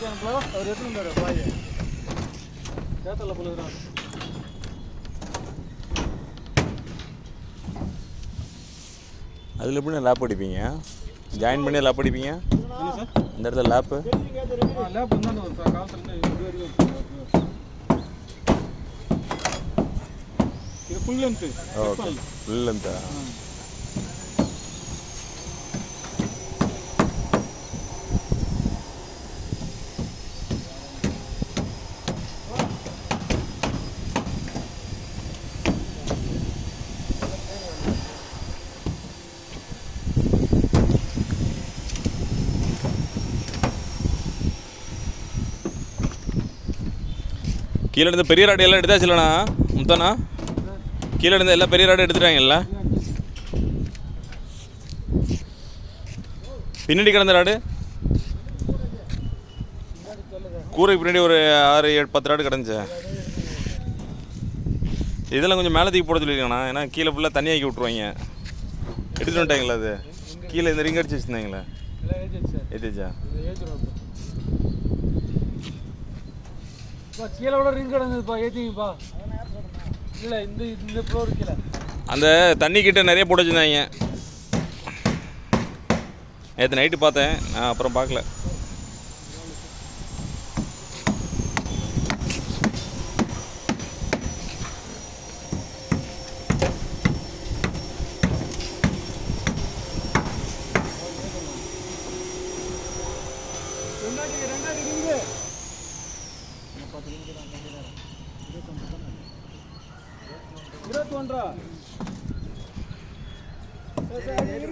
அவர் எடுத்துன்னு பாய் கேட்டல போலுறான். அதில் எப்படி லேப் அடிப்பீங்க? ஜாயின் பண்ணி லேப் அடிப்பீங்க இந்த இடத்துல லேப்பு? லேப் இருந்தாலும் ஒரு காலத்துல இது வரைக்கும் இது ஃபுல் லென்த். ஓகே, ஃபுல் லென்த்தா? கீழே இருந்து பெரிய ராடு எல்லாம் எடுத்தாச்சு இல்லைண்ணா முத்தாண்ணா? கீழே இருந்து எல்லாம் பெரிய ராடு எடுத்துட்டாங்கல்ல? பின்னாடி கிடந்த ராடு கூரைக்கு பின்னாடி ஒரு 6-10 ராடு கிடந்துச்சு. இதெல்லாம் கொஞ்சம் மேலே தூக்கி போட சொல்லியிருக்கேண்ணா, ஏன்னா கீழே ஃபுல்லாக தண்ணி ஆக்கி விட்ருவாங்க. எடுத்துகிட்டு வந்துட்டாங்களா? அது கீழே இந்த ரிங் அடிச்சு வச்சுருந்தாங்களே ஏற்றிச்சா? கீழே விட ரிங் கிடந்ததுப்பா, ஏற்றிங்கப்பா. இல்லை இந்த ஃப்ளோர் கீழே அந்த தண்ணி கிட்ட நிறைய போட்டு வச்சுருந்தாங்க. நேற்று நைட்டு பார்த்தேன், நான் அப்புறம் பார்க்கல. இருபத்தி 21